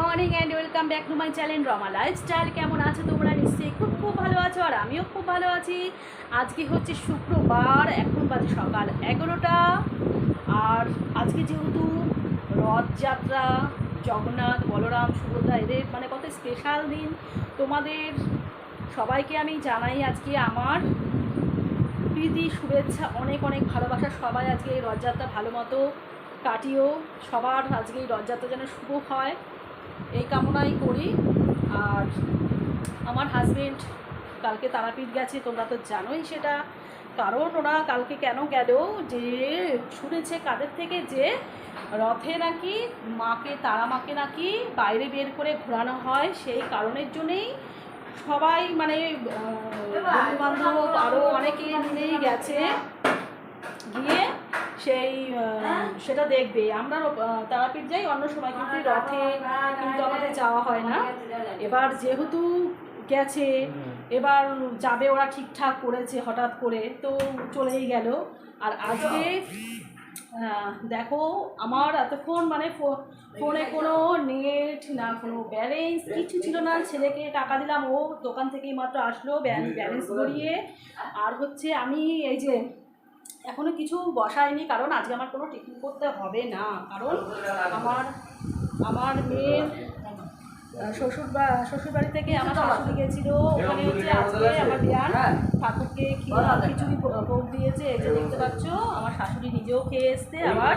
Morning and welcome back to my channel Rama lifestyle. কেমন আছো তোমরা? নিশ্চয়ই খুব ভালো আছো, আর আমিও খুব ভালো আছি। আজকে হচ্ছে শুক্রবার, এখন বাজে সকাল 11টা। আর আজকে যেহেতু রথযাত্রা, জগন্নাথ বলরাম সুভদ্রা এদের মানে কত স্পেশাল দিন, তোমাদের সবাইকে আমি জানাই আজকে আমার প্রীতি শুভেচ্ছা, অনেক অনেক ভালোবাসা। সবাই আজকে এই রথযাত্রা ভালো মতো কাটিও, সবার আজকে এই রথযাত্রা যেন শুভ হয় এই কামনাই করি। আর আমার হাজবেন্ড কালকে তারাপীঠ গেছে, তোমরা তো জানোই সেটা। কারণ ওরা কালকে কেন গেল, যে শুনেছে কাদের থেকে যে রথে নাকি তারা মাকে নাকি বাইরে বের করে ঘোরানো হয়, সেই কারণের জন্যেই সবাই মানে বন্ধু বান্ধব আরও অনেকে মিলেই গেছে, গিয়ে সেই সেটা দেখবে। আমরা তারাপীঠ যাই অন্য সময়, কিন্তু রথে কিন্তু আমাদের যাওয়া হয় না। এবার যেহেতু গেছে, এবার যাবে, ওরা ঠিকঠাক করেছে, হঠাৎ করে তো চলেই গেল। আর আজকে দেখো, আমার এতক্ষণ মানে ফোনে কোনো নেট না, কোনো ব্যালেন্স কিছু ছিল না। ছেলেকে টাকা দিলাম, ও দোকান থেকেই মাত্র আসলো ব্যালেন্স ভরিয়ে। আর হচ্ছে আমি এই যে এখনো কিছু বসাইনি, কারণ আজকে আমার কোনো টিফিন করতে হবে না। কারণ আমার মেয়ের শ্বশুরবাড়ি থেকে আমার শাশুড়ি গেছিলো, ওখানে হচ্ছে আজকে আমার বিয়ান ঠাকুরকে খিচুড়ি ভোগ দিয়েছে, এই যে দেখতে পাচ্ছ। আমার শাশুড়ি নিজেও খেয়ে এসছে, আবার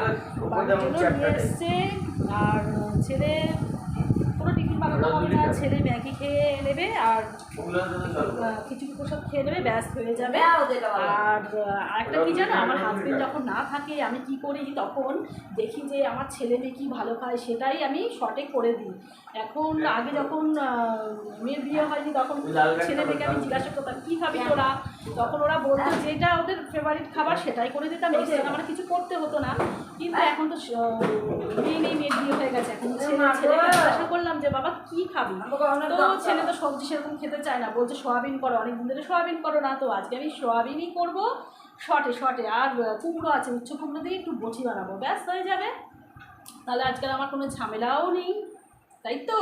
বাড়ির জন্য নিয়ে এসছে। আর ছেলে কোনো টিফিন বানানো হবে না, ছেলে ম্যাগি খেয়ে নেবে আর খিচুড়ি প্রসাদ খেয়ে নেবে, ব্যাস হয়ে যাবে। আর আরেকটা কী জানো, আমার হাজবেন্ড যখন না থাকে আমি কি করি, তখন দেখি যে আমার ছেলে মেয়ে কী ভালো খায়, সেটাই আমি শর্টে করে দিই। এখন আগে যখন মেয়ের বিয়ে হয়নি, তখন ছেলে মেয়েকে আমি জিজ্ঞাসা করতাম কী খাবি তোরা, তখন ওরা বলতো যেটা ওদের ফেভারিট খাবার সেটাই করে দিতাম, এক্সট্রা আমার কিছু করতে হতো না। কিন্তু এখন তো মেয়ের বিয়ে হয়ে গেছে, এখন ছেলেকে জিজ্ঞাসা করলাম যে বাবা কী খাবি, তো ছেলে তো সবজি সেরকম খেতে চায় না, বলছে সোয়াবিন করো, অনেকদিন ধরে সোয়াবিন করো না, তো আজকে আমি সোয়াবিনই করবো শর্টে। আর কুমড়ো আছে, উচ্চ কুমড়ো দিয়ে একটু বটি বানাবো, ব্যাস হয়ে যাবে। তাহলে আজকাল আমার কোনো ঝামেলাও নেই, তাই তো?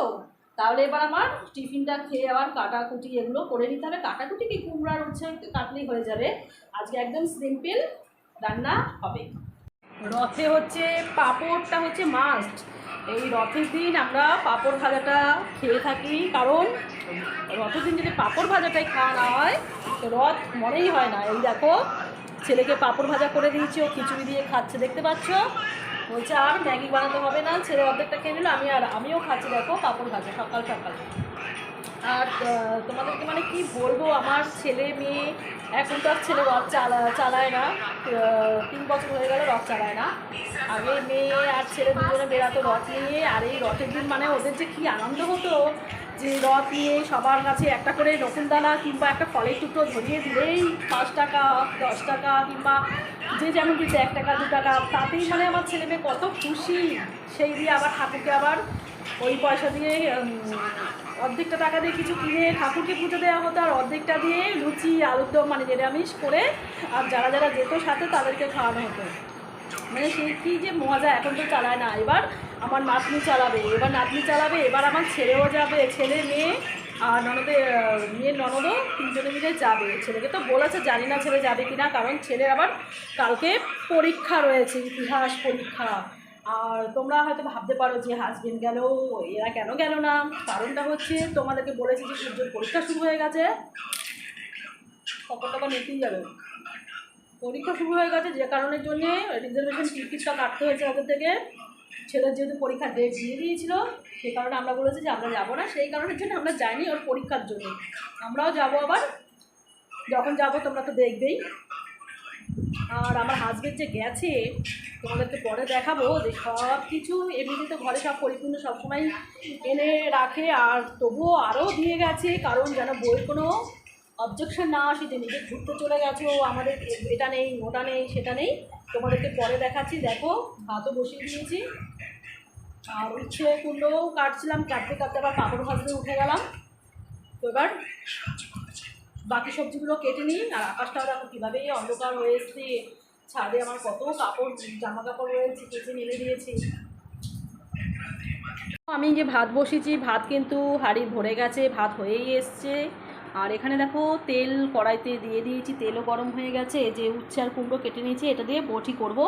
তাহলে এবার আমার টিফিনটা খেয়ে আবার কাটাকুটি এগুলো করে নিতে হবে। কাটাকুটি কি, কুমড়ার উচ্ছে কাটলেই হয়ে যাবে। আজকে একদম সিম্পল রান্না হবে। রথে হচ্ছে পাঁপড়টা হচ্ছে মাস্ট। এই রথের দিন আমরা পাঁপড় ভাজাটা খেয়ে থাকি, কারণ রথের দিন যদি পাঁপড় ভাজাটাই খাওয়া না হয় তো রথ মনেই হয় না। এই দেখো, ছেলেকে পাঁপড় ভাজা করে দিয়েছি, ও খিচুড়ি দিয়ে খাচ্ছে, দেখতে পাচ্ছ। বলছে আর ম্যাগি বানাতে হবে না, ছেলে অর্ধেকটা খেয়ে নিল, আমিও খাচ্ছি দেখো পাঁপড় ভাজা সকাল সকাল। আর তোমাদেরকে মানে কি বলবো, আমার ছেলে মেয়ে এখন তো আর ছেলে রথ চালায় না, 3 বছর হয়ে গেল রথ চালায় না। আগে মেয়ে আর ছেলে দুজনে বেরাতো রথ নিয়ে, আর এই রথের দিন মানে ওদের যে কী আনন্দ হতো, যে রথ নিয়ে সবার কাছে একটা করে নকুনদানা কিংবা একটা ফলের টুকরো ধরিয়ে দিলেই 5 টাকা 10 টাকা কিংবা যে যেমন দিচ্ছে 1 টাকা 2 টাকা, তাতেই মানে আমার ছেলে মেয়ে কত খুশি। সেই দিয়ে আবার ঠাকুরকে আবার ওই পয়সা দিয়ে অর্ধেকটা টাকা দিয়ে কিছু কিনে ঠাকুরকে পুজো দেওয়া হতো, আর অর্ধেকটা দিয়ে লুচি আলুর দম মানে নিরামিষ করে আর যারা যারা যেত সাথে তাদেরকে খাওয়ানো হতো। মানে সেই কী যে মজা, এখন তো চালায় না। এবার আমার নাতনি চালাবে, এবার আমার ছেলেও যাবে, ছেলে মেয়ে আর মেয়ের ননদও 3জনে মিলে যাবে। ছেলেকে তো বলেছে, জানি না ছেলে যাবে কিনা, কারণ ছেলের আবার কালকে পরীক্ষা রয়েছে, ইতিহাস পরীক্ষা। আর তোমরা হয়তো ভাবতে পারো যে হাজবেন্ড গেল, এরা কেন গেল না। কারণটা হচ্ছে তোমাদেরকে বলেছি যে সূর্যের পরীক্ষা শুরু হয়ে গেছে, টাকা নিতেই যাবে, পরীক্ষা শুরু হয়ে গেছে, যে কারণের জন্যে রিজার্ভেশন টিকিটটা কাটতে হয়েছে ওদের থেকে। ছেলের যেহেতু পরীক্ষার ডেট দিয়ে দিয়েছিল, সেই কারণে আমরা বলেছি যে আমরা যাবো না, সেই কারণের জন্য আমরা যাইনি ওর পরীক্ষার জন্য। আমরাও যাবো, আবার যখন যাবো তোমরা তো দেখবেই। আর আমার হাজবেন্ড যে গেছে, তোমাদেরকে পরে দেখাবো যে সব কিছু এমনিতে তো ঘরে সব পরিপূর্ণ সবসময় এনে রাখে, আর তবুও আরও দিয়ে গেছে, কারণ যেন বইয়ের কোনো অবজেকশন না আসে যে নিজে ঘুরতে চলে গেছো, আমাদের এটা নেই ওটা নেই সেটা নেই। তোমাদেরকে পরে দেখাচ্ছি। দেখো, ভাতও বসিয়ে দিয়েছি, আর উচ্ছে কুমড়োও কাটছিলাম, কাটতে কাটতে আবার পাঁপড় ভাজতে উঠে গেলাম। তো এবার বাকি সবজিগুলো কেটে নিই। আর আকাশটাও দেখো কীভাবে অন্ধকার হয়ে এসছে, ছাদে আমার কত কাপড় জামা কাপড় রয়েছে, কেচে মেলে দিয়েছি। আমি যে ভাত বসিয়েছি, ভাত কিন্তু হাঁড়ি ভরে গেছে, ভাত হয়েই এসছে। আর এখানে দেখো তেল কড়াইতে দিয়ে দিয়েছি, তেলও গরম হয়ে গেছে। যে উচ্ছে আর কুমড়ো কেটে নিয়েছি, এটা দিয়ে বটি করব।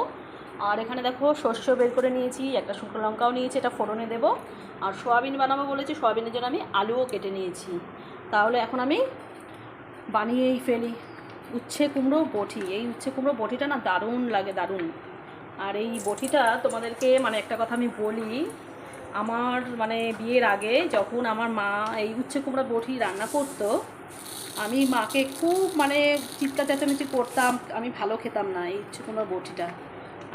আর এখানে দেখো শস্য বের করে নিয়েছি, একটা শুকনো লঙ্কাও নিয়েছি, এটা ফোড়নে দেবো। আর সয়াবিন বানাবো বলেছি, সয়াবিনের জন্য আমি আলুও কেটে নিয়েছি। তাহলে এখন আমি বানিয়েই ফেলি উচ্ছে কুমড়ো বটি। এই উচ্ছে কুমড়ো বটিটা না দারুণ লাগে, দারুণ। আর এই বটিটা তোমাদেরকে মানে একটা কথা আমি বলি, আমার মানে বিয়ের আগে যখন আমার মা এই উচ্ছে কুমড়া বটি রান্না করতো, আমি মাকে খুব মানে চিৎকার চেঁচামেচি করতাম, আমি ভালো খেতাম না এই উচ্ছে কুমড়া বটিটা।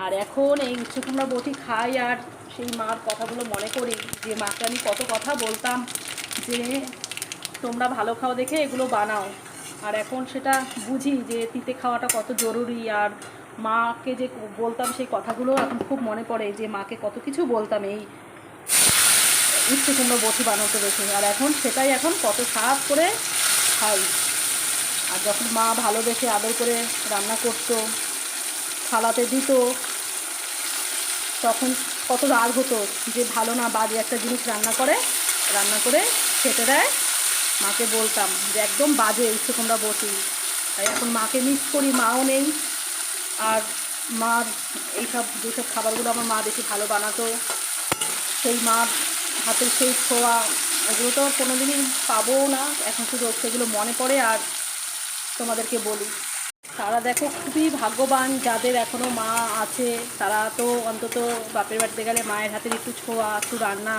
আর এখন এই উচ্ছে কুমড়া বটি খাই আর সেই মার কথাগুলো মনে করি, যে মাকে আমি কত কথা বলতাম যে তোমরা ভালো খাও দেখে এগুলো বানাও। আর এখন সেটা বুঝি যে তিতে খাওয়াটা কত জরুরি। আর মাকে যে বলতাম সেই কথাগুলো এখন খুব মনে পড়ে, যে মাকে কত কিছু বলতাম এই উচ্ছে কুমড়ো বটি বানাতে দেখে। আর এখন সেটাই এখন কত স্বাদ করে খাই। আর যখন মা ভালোবেসে আদর করে রান্না করতো, থালাতে দিত, তখন কত রাগ হতো যে ভালো না বাজে একটা জিনিস রান্না করে খেতে দেয়। মাকে বলতাম যে একদম বাজে উচ্ছে কুমড়া বটি। তাই এখন মাকে মিস করি, মাও নেই। আর মার এইসব যেসব খাবারগুলো আমার মা বেশি ভালো বানাতো, সেই মার হাতের সেই ছোঁয়া, এগুলো তো কোনো দিনই পাবো না। এখন শুধু সেগুলো মনে পড়ে আর তোমাদেরকে বলি। তারা দেখো খুবই ভাগ্যবান যাদের এখনও মা আছে, তারা তো অন্তত বাপের বাড়িতে গেলে মায়ের হাতের একটু ছোঁয়া, একটু রান্না,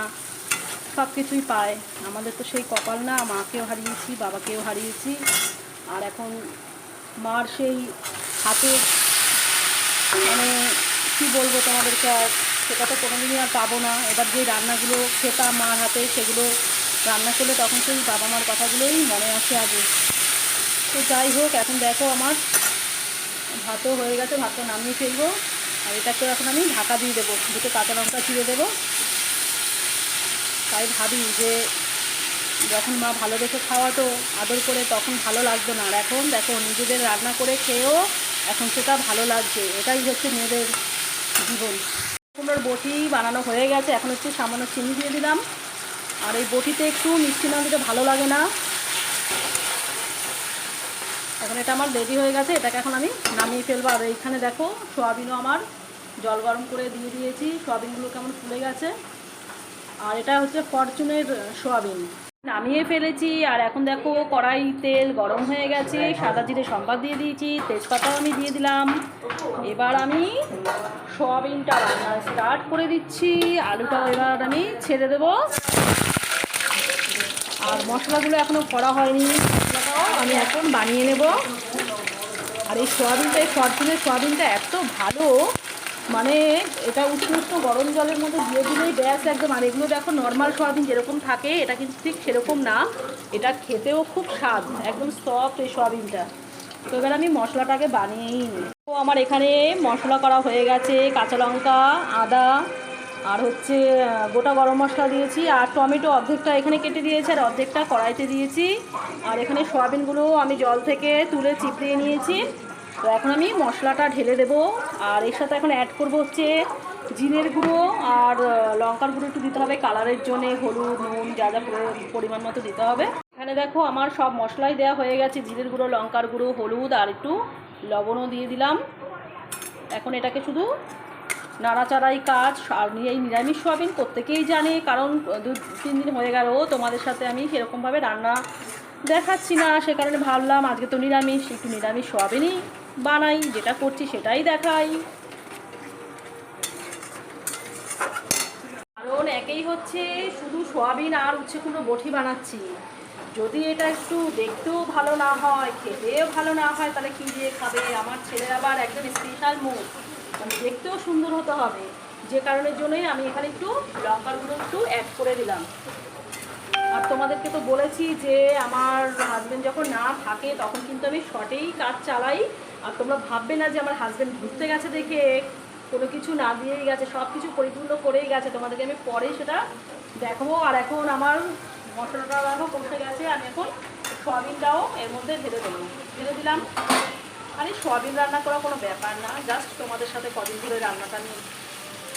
সব কিছুই পায়। আমাদের তো সেই কপাল না, মাকেও হারিয়েছি, বাবাকেও হারিয়েছি। আর এখন মার সেই হাতে মানে কী বলবো তোমাদেরকে, আর সেটা তো কোনোদিনই আর পাবো না। এবার যে রান্নাগুলো খেতাম মার হাতে, সেগুলো রান্না করলে তখন সেই বাবা মার কথাগুলোই মনে আসে আগে। তো যাই হোক, এখন দেখো আমার ভাতও হয়ে গেছে, ভাতটা নামিয়ে ফেলবো। আর এটাকে এখন আমি ঢাকা দিয়ে দেবো, দুটো কাঁচা লঙ্কা চিড়ে দেবো। তাই ভাবি যে যখন মা ভালোবেসে খাওয়াতো আদর করে, তখন ভালো লাগতো না। আর এখন দেখো নিজেদের রান্না করে খেয়েও এখন সেটা ভালো লাগছে। এটাই হচ্ছে মেয়েদের জীবন। কুমড়োর বটি বানানো হয়ে গেছে, এখন হচ্ছে সামান্য চিনি দিয়ে দিলাম। আর এই বটিতে একটু মিষ্টি না দিতে ভালো লাগে না। এখন এটা আমার রেডি হয়ে গেছে, এটাকে এখন আমি নামিয়ে ফেলবো। আর এইখানে দেখো সোয়াবিনও আমার জল গরম করে দিয়ে দিয়েছি, সোয়াবিনগুলো কেমন ফুলে গেছে। আর এটা হচ্ছে ফরচুনের সোয়াবিন, নামিয়ে ফেলেছি। আর এখন দেখো কড়াই তেল গরম হয়ে গেছে, সাদা জিরে সম্বাদ দিয়ে দিয়েছি, তেজপাতাও আমি দিয়ে দিলাম। এবার আমি সোয়াবিনটা রান্না স্টার্ট করে দিচ্ছি। আলুটাও এবার আমি ছেড়ে দেবো। আর মশলাগুলো এখনও করা হয়নি, মশলাটাও আমি এখন বানিয়ে নেব। আর এই সোয়াবিনটা, এই ফরচুনের সোয়াবিনটা এত ভালো, মানে এটা উষ্ণ উষ্ণ গরম জলের মধ্যে দিয়ে দিলেই ব্যাস একদম। আর এগুলো দেখো নর্মাল সোয়াবিন যেরকম থাকে, এটা কিন্তু ঠিক সেরকম না। এটা খেতেও খুব স্বাদ, একদম সফট এই সোয়াবিনটা। তো এবার আমি মশলাটাকে বানিয়েই নিই। তো আমার এখানে মশলা করা হয়ে গেছে, কাঁচা লঙ্কা, আদা, আর হচ্ছে গোটা গরম মশলা দিয়েছি। আর টমেটো অর্ধেকটা এখানে কেটে দিয়েছি, আর অর্ধেকটা কড়াইতে দিয়েছি। আর এখানে সোয়াবিনগুলো আমি জল থেকে তুলে চিপড়িয়ে নিয়েছি। তো এখন আমি মশলাটা ঢেলে দেবো। আর এর সাথে এখন অ্যাড করবো হচ্ছে জিরের গুঁড়ো আর লঙ্কার গুঁড়ো একটু দিতে হবে কালারের জন্যে, হলুদ, নুন যা যা পরিমাণ মতো দিতে হবে। এখানে দেখো আমার সব মশলাই দেওয়া হয়ে গেছে, জিরের গুঁড়ো, লঙ্কার গুঁড়ো, হলুদ আর একটু লবণও দিয়ে দিলাম। এখন এটাকে শুধু নাড়াচাড়াই কাজ। আর এই নিরামিষ সোয়াবিন প্রত্যেকেই জানে, কারণ 2-3 দিন হয়ে গেল তোমাদের সাথে আমি সেরকমভাবে রান্না দেখাচ্ছি না, সে কারণে ভাবলাম আজকে তো নিরামিষ, একটু নিরামিষ সোয়াবিনই বানাই, যেটা করছি সেটাই দেখাই। কারণ একেই হচ্ছে শুধু সোয়াবিন আর উচ্ছে কুমড়ো বটি বানাচ্ছি, যদি এটা একটু দেখতেও ভালো না হয়, খেতেও ভালো না হয়, তাহলে কী দিয়ে খাবে? আমার ছেলের আবার একদম স্পেশাল মুড, মানে দেখতেও সুন্দর হতে হবে। যে কারণের জন্যই আমি এখানে একটু লঙ্কার গুঁড়ো একটু অ্যাড করে দিলাম। আর তোমাদেরকে তো বলেছি যে আমার হাজব্যান্ড যখন না থাকে তখন কিন্তু আমি শর্টেই কাজ চালাই। আর তোমরা ভাববে না যে আমার হাজব্যান্ড ঘুরতে গেছে দেখে কোনো কিছু না দিয়েই গেছে, সব কিছু পরিপূর্ণ করেই গেছে। তোমাদেরকে আমি পরে সেটা দেখাবো। আর এখন আমার মশলাটা দেখো কষে গেছে, আমি এখন সোয়াবিনটাও এর মধ্যে ঢেলে দিলাম। আর এই সোয়াবিন রান্না করা কোনো ব্যাপার না, জাস্ট তোমাদের সাথে কদিন ধরে রান্নাটা আমি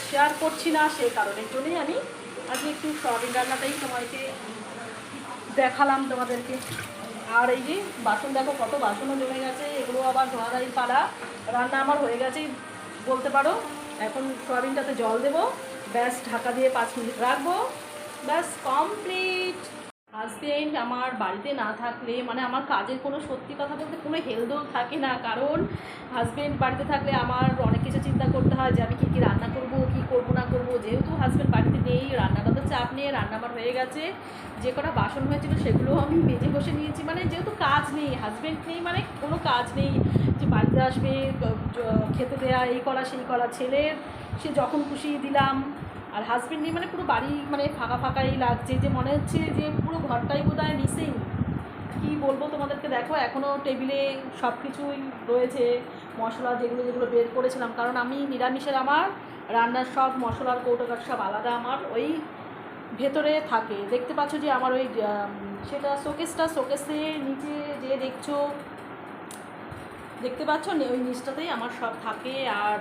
শেয়ার করছি না, সেই কারণের জন্যই আমি আজকে একটু সয়াবিন রান্নাটাই তোমাদেরকে দেখালাম তোমাদেরকে। আর এই যে বাসন দেখো, কত বাসনও জমে গেছে, এগুলো আবার ধোয়াধাই পালা। রান্না আমার হয়ে গেছেই বলতে পারো। এখন সয়াবিনটাতে জল দেবো, ব্যাস ঢাকা দিয়ে 5 মিনিট রাখবো, ব্যাস কমপ্লিট। হাজবেন্ড আমার বাড়িতে না থাকলে মানে আমার কাজের কোনো, সত্যি কথা বলতে কোনো হেলদোল থাকে না। কারণ হাজবেন্ড বাড়িতে থাকলে আমার অনেক কিছু চিন্তা করতে হয় যে আমি কী কী রান্না করব, কী করবো না করবো। যেহেতু হাজবেন্ড বাড়িতে নেই, রান্নাটা তো চাপ নিয়ে রান্না আমার হয়ে গেছে। যে কটা বাসন হয়েছিল সেগুলোও আমি মেজে বসে নিয়েছি। মানে যেহেতু কাজ নেই, হাজবেন্ড নেই, মানে কোনো কাজ নেই যে বাড়িতে আসবে খেতে দেয়া, এই করা সেই করা। ছেলের সে যখন খুশি দিলাম, আর হাজবেন্ড নেই মানে পুরো বাড়ি মানে ফাঁকা ফাঁকাই লাগছে, যে মনে হচ্ছে যে পুরো ঘরটাই বোধহয় মিসিং। কী বলবো তোমাদেরকে, দেখো এখনও টেবিলে সব কিছুই রয়েছে, মশলা যেগুলো যেগুলো বের করেছিলাম। কারণ আমি নিরামিষের, আমার রান্নার সব মশলার কৌটোকার সব আলাদা আমার ওই ভেতরে থাকে। দেখতে পাচ্ছ যে আমার ওই সেটা শোকেসের নিচে যে দেখতে পাচ্ছ, ওই নিচটাতেই আমার সব থাকে। আর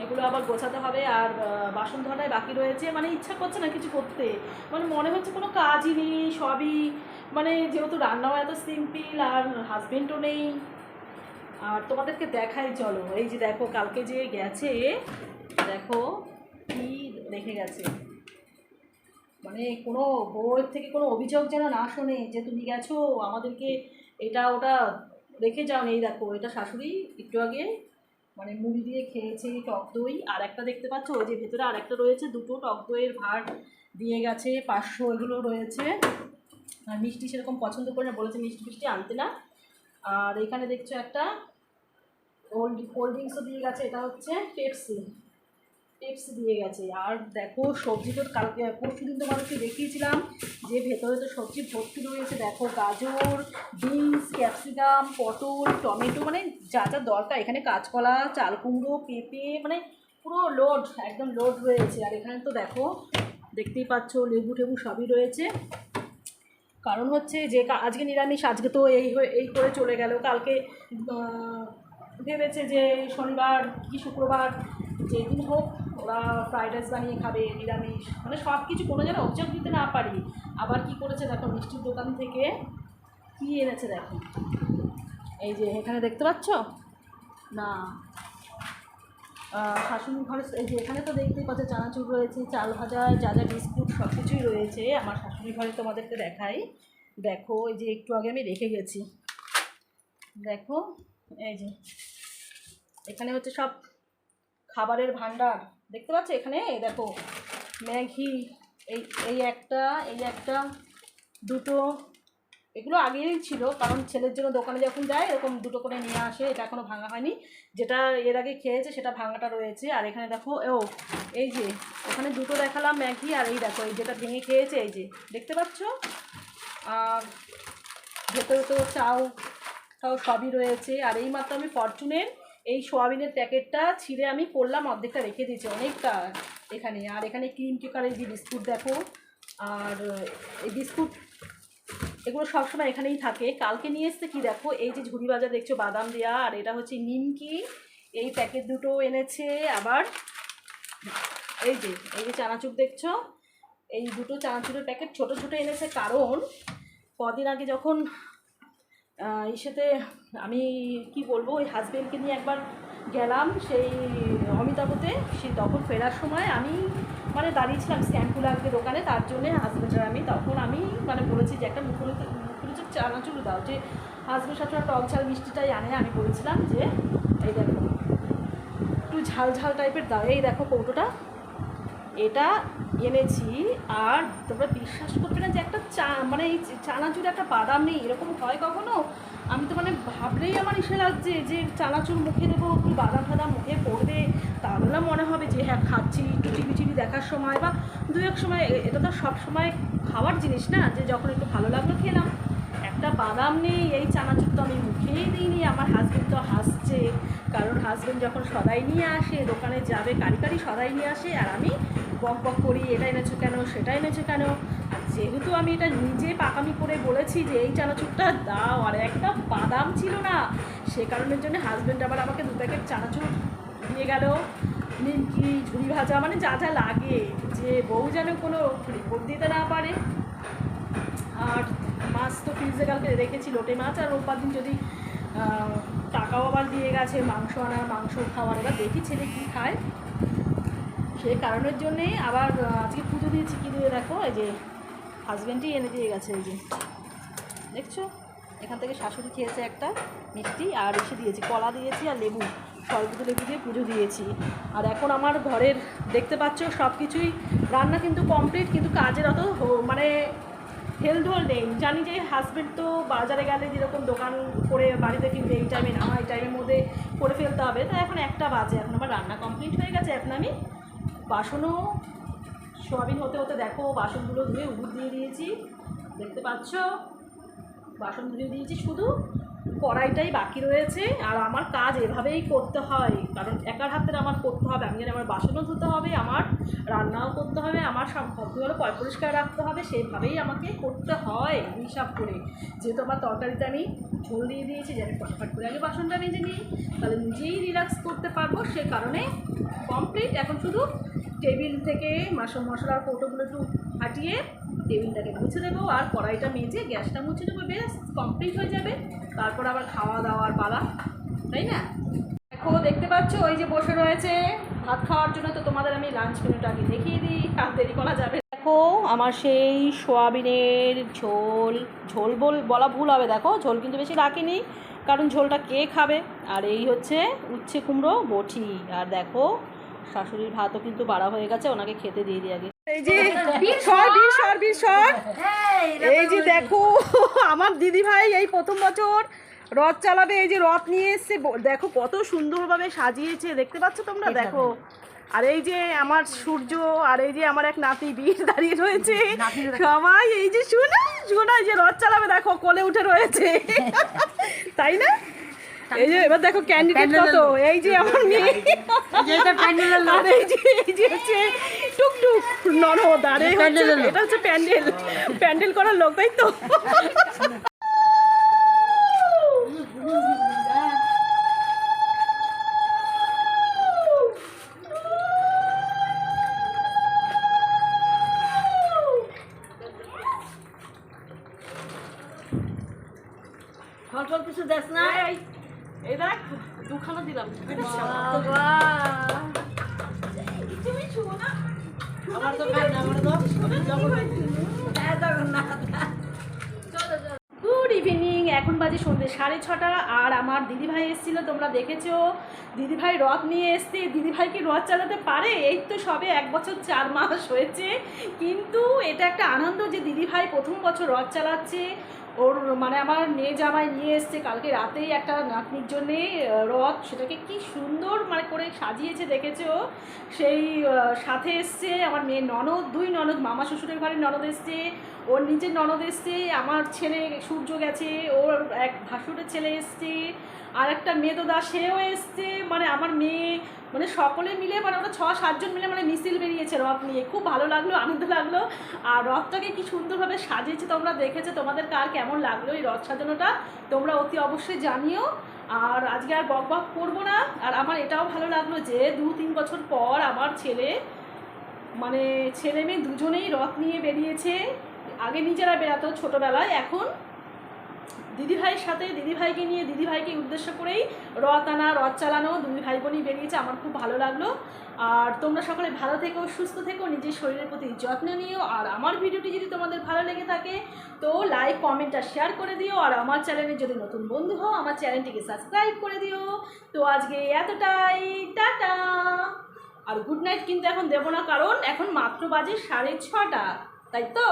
এগুলো আবার গোছাতে হবে। আর বাসন ধোয়াটাই বাকি রয়েছে। মানে ইচ্ছা করছে না কিছু করতে, মানে মনে হচ্ছে কোনো কাজই নেই, সবই মানে যেহেতু রান্নাও এত সিম্পল, আর হাজবেন্ডও নেই। আর তোমাদেরকে দেখাই চলো, এই যে দেখো কালকে যে গেছে, দেখো কি রেখে গেছে। মানে কোনো বউয়ের থেকে কোনো অভিযোগ যেন না শোনে যে তুমি গেছো আমাদেরকে এটা ওটা রেখে যাও। এই দেখো, এটা শাশুড়ি একটু আগে মানে মুড়ি দিয়ে খেয়েছে, টক দই। আর একটা দেখতে পাচ্ছ ওই যে ভেতরে আরেকটা রয়েছে, দুটো টক দইয়ের ভাঁড় দিয়ে গেছে, 500 এগুলো রয়েছে। আর মিষ্টি সেরকম পছন্দ করে না, বলেছে মিষ্টি ফিষ্টি আনতে না। আর এখানে দেখছো একটা কোল্ড ড্রিঙ্কসও দিয়ে গেছে, এটা হচ্ছে পেপসি দিয়ে গেছে। আর দেখো সবজি তো কালকে পরশু দিন তোমাদেরকে দেখিয়েছিলাম যে ভেতরে তো সবজি ভর্তি রয়েছে। দেখো গাজর, বিনস, ক্যাপসিকাম, পটল, টমেটো, মানে যা যা দরকার। এখানে কাঁচকলা, চাল কুমড়ো, পেঁপে, মানে পুরো লোড, একদম লোড রয়েছে। আর এখানে তো দেখো দেখতেই পাচ্ছ লেবু টেবু সবই রয়েছে। কারণ হচ্ছে যে আজকে নিরামিষ, আজকে তো এই করে চলে গেল। কালকে ভেবেছে যে শনিবার কি শুক্রবার যেদিন হোক ওরা ফ্রাইড রাইস বানিয়ে খাবে, নিরামিষ, মানে সব কিছু কোনো যেন অভিযোগ দিতে না পারি। আবার কি করেছে দেখো, মিষ্টির দোকান থেকে কি এনেছে দেখো, এই যে এখানে দেখতে পাচ্ছ না, শাশুড়ির ঘরে এই যে এখানে তো দেখতেই পাচ্ছ চানাচুর রয়েছে, চাল ভাজা, যা যা বিস্কুট সব কিছুই রয়েছে। আমার শাশুড়ির ঘরে তোমাদেরকে দেখাই, দেখো এই যে একটু আগে আমি রেখে গেছি, দেখো এই যে এখানে হচ্ছে সব খাবারের ভান্ডার দেখতে পাচ্ছ। এখানে দেখো ম্যাগি, এই একটা দুটো, এগুলো আগেই ছিল, কারণ ছেলের জন্য দোকানে যখন যায় এরকম দুটো করে নিয়ে আসে। এটা এখনও ভাঙা হয়নি, যেটা এর আগে খেয়েছে সেটা ভাঙাটা রয়েছে। আর এখানে দেখো এই যে ওখানে দুটো দেখালাম ম্যাগি, আর এই দেখো এই যেটা ভেঙে খেয়েছে, এই যে দেখতে পাচ্ছ। আর ভেতরে তো চাও সবই রয়েছে। আর এই মাত্র আমি ফরচুনের এই সোয়াবিনের প্যাকেটটা ছিঁড়ে আমি করলাম, অর্ধেকটা রেখে দিয়েছি অনেকটা এখানে। আর এখানে ক্রিম কেকারের যে বিস্কুট দেখো, আর এই বিস্কুট এগুলো সবসময় এখানেই থাকে। কালকে নিয়ে এসছে কি দেখো, এই যে ঝুড়ি বাজার দেখছো বাদাম দেওয়া, আর এটা হচ্ছে নিমকি, এই প্যাকেট দুটো এনেছে। আবার এই যে চানাচুর দেখছো, এই দুটো চানাচুরের প্যাকেট ছোট ছোট এনেছে। কারণ কদিন আগে যখন ইসেতে আমি কি বলবো, ওই হাজবেন্ডকে নিয়ে একবার গেলাম সেই অমিতাভতে, সেই তখন ফেরার সময় আমি মানে দাঁড়িয়েছিলাম স্ট্যাম্পুলারকে দোকানে, তার জন্যে হাজবেন্ডের তখন আমি মানে বলেছি যে একটা মুখরুচের চানাচুর দাও, যে হাজবেন্ড সবসময় টক ঝাল মিষ্টিটাই আনে। আমি বলেছিলাম যে এই দেখো একটু ঝাল ঝাল টাইপের দাও। এই দেখো কৌটোটা এটা এনেছি। আর তোমরা বিশ্বাস করবে না যে একটা মানে এই চানাচুর একটা বাদাম নেই, এরকম হয় কখনো? আমি তো মানে ভাবলেই আমার ইসে লাগছে যে চানাচুর মুখে দেবো, কি বাদাম ফাদাম মুখে পড়বে, তাহলে না মনে হবে যে হ্যাঁ খাচ্ছি একটু টিভি দেখার সময় বা দু এক সময়। এটা তো সব সময় খাওয়ার জিনিস না, যে যখন একটু ভালো লাগলো খেলাম। একটা বাদাম নেই, এই চানাচুর তো আমি মুখেই দিইনি। আমার হাজবেন্ড তো হাসছে, কারণ হাজবেন্ড যখন সদাই নিয়ে আসে, দোকানে যাবে কারি সদাই নিয়ে আসে, আর আমি বক করি এটা এনেছো কেন, সেটা এনেছো কেন। আর যেহেতু আমি এটা নিজে পাকামি করে বলেছি যে এই চানাচুরটা দাও, আর একটা বাদাম ছিল না, সে কারণের জন্য হাজবেন্ড আবার আমাকে 2 প্যাকেট চানাচুর দিয়ে গেল। নিমকি, ঝুড়ি ভাজা, মানে যা যা লাগে, যে বউ যেন কোনো রিপোর্ট দিতে না পারে। আর মাছ তো ফ্রিজে কালকে রেখেছি, লোটে মাছ, আর রোববার দিন যদি টাকাও আবার দিয়ে গেছে মাংস আনার, মাংস খাওয়ার, এবার দেখি ছেলে কী খায়। সেই কারণের জন্যে আবার আজকে পুজো দিয়েছি, কী দিয়ে দেখো, এই যে হাজব্যান্ডই এনে দিয়ে গেছে, এই যে দেখছো, এখান থেকে শাশুড়ি খেয়েছে একটা মিষ্টি, আর এসে দিয়েছি কলা দিয়েছি আর লেবু, সরবত লেবু দিয়ে পুজো দিয়েছি। আর এখন আমার ঘরের দেখতে পাচ্ছ সব কিছুই রান্না কিন্তু কমপ্লিট, কিন্তু কাজের অত মানে হেলদোল নেই। জানি যে হাজব্যান্ড তো বাজারে গেলে যেরকম দোকান করে বাড়িতে কিনবে এই টাইমে না, এই টাইমের মধ্যে করে ফেলতে হবে। তো এখন 1টা বাজে, এখন আমার রান্না কমপ্লিট হয়ে গেছে। এখন আমি বাসনও সোয়াবিন হতে হতে দেখো বাসনগুলো ধুয়ে উবুর দিয়ে দিয়েছি, দেখতে পাচ্ছ বাসন ধুয়ে দিয়েছি, শুধু কড়াইটাই বাকি রয়েছে। আর আমার কাজ এভাবেই করতে হয়, কারণ একার হাতের আমার করতে হবে। আমি জানি আমার বাসনও ধুতে হবে, আমার রান্নাও করতে হবে, আমার সব ঘরগুলো পরিষ্কার রাখতে হবে, সেইভাবেই আমাকে করতে হয় হিসাব করে। যেহেতু আমার তরকারিতে আমি ঝোল দিয়ে দিয়েছি, যেন ফটাফট করে আগে বাসনটা মেজে নিই, তাহলে নিজেই রিল্যাক্স করতে পারবো। সে কারণে কমপ্লিট। এখন শুধু টেবিল থেকে মশলার কৌটোগুলো একটু হাঁটিয়ে টেবিলটাকে মুছে দেবো, আর কড়াইটা মেজে গ্যাসটা মুছে দেবো, বেশ কমপ্লিট হয়ে যাবে। তারপর আবার খাওয়া দাওয়ার পালা, তাই না? দেখো দেখতে পাচ্ছ ওই যে বসে রয়েছে ভাত খাওয়ার জন্য। তো তোমাদের আমি লাঞ্চ মেনুটা আগে দেখিয়ে দিই, আর দেরি করা যাবে। দেখো আমার সেই সোয়াবিনের ঝোল, ঝোল বলা ভুল হবে, দেখো ঝোল কিন্তু বেশি রাখিনি, কারণ ঝোলটা কে খাবে। আর এই হচ্ছে উচ্ছে কুমড়ো বটি, আর দেখো শাশুড়ির ভাতও কিন্তু বাড়া হয়ে গেছে, ওনাকে খেতে দিয়ে দিই আগে। এই যে এই যে দেখো আমার দিদি ভাই এই প্রথম বছর রথ চালাবে, এই যে রথ নিয়ে এসছে, দেখো কত সুন্দরভাবে সাজিয়েছে, দেখতে পাচ্ছ তোমরা, দেখো। আর এই যে আমার সূর্য, আর এই যে আমার এক নাতি বীর দাঁড়িয়ে রয়েছে, সবাই এই যে শোনা যে রথ চালাবে, দেখো কোলে উঠে রয়েছে, তাই না? এই যে এবার দেখো ক্যান্ডিডেট কত, এই যে আমার মেয়ে, আর এই যে হচ্ছে টুকটুক ননদ, আর এটা হচ্ছে প্যান্ডেল করার লোক, তাই তো? ফল কিছু দেখ না, এই দেখ দুখানা দিলাম, আমার তো খাই না, আমার তো গুড ইভিনিং। এখন বাজে সন্ধ্যে 6:30, আর আমার দিদিভাই এসেছিলো, তোমরা দেখেছো। দিদিভাই রথ নিয়ে এসছে। দিদিভাই কি রথ চালাতে পারে? এই তো সবে 1 বছর 4 মাস হয়েছে, কিন্তু এটা একটা আনন্দ যে দিদিভাই প্রথম বছর রথ চালাচ্ছে। ওর মানে আমার মেয়ে জামাই নিয়ে এসছে কালকে রাতেই একটা নাতনির জন্যে রথ, সেটাকে কি সুন্দর মানে করে সাজিয়েছে দেখেছো। সেই সাথে এসছে আমার মেয়ের ননদ, 2 ননদ, মামা শ্বশুরের ঘরের ননদ এসছে, ওর নিজের ননদ এসছে, আমার ছেলে সূর্য গেছে, ওর এক ভাসুরের ছেলে এসছে, আর একটা মেদদা সেও এসছে, মানে আমার মেয়ে, মানে সকলে মিলে, মানে ওরা 6-7 জন মিলে মানে মিছিল বেরিয়েছে রথ নিয়ে। খুব ভালো লাগলো, আনন্দ লাগলো। আর রথটাকে কি সুন্দরভাবে সাজিয়েছে তোমরা দেখেছো, তোমাদের কার কেমন লাগলো এই রথ সাজানোটা তোমরা অতি অবশ্যই জানিও। আর আজকে আর বক করবো না। আর আমার এটাও ভালো লাগলো যে 2-3 বছর পর আমার ছেলে মানে ছেলে মেয়ে দুজনেই রথ নিয়ে বেরিয়েছে। আগে নিজেরা বেরাতো ছোটোবেলায়, এখন দিদিভাইয়ের সাথে, দিদিভাইকে নিয়ে, দিদিভাইকে উদ্দেশ্য করেই রথ আনা, রথ চালানো, 2 ভাই বোনই বেরিয়েছে। আমার খুব ভালো লাগলো। আর তোমরা সকলে ভালো থেকো, সুস্থ থেকো, নিজের শরীরের প্রতি যত্ন নিও। আর আমার ভিডিওটি যদি তোমাদের ভালো লেগে থাকে তো লাইক, কমেন্ট আর শেয়ার করে দিও। আর আমার চ্যানেলে যদি নতুন বন্ধু হও, আমার চ্যানেলটিকে সাবস্ক্রাইব করে দিও। তো আজকে এতটাই, টাটা। আর গুড নাইট কিন্তু এখন দেবো না, কারণ এখন মাত্র বাজে 6:30, তাই তো?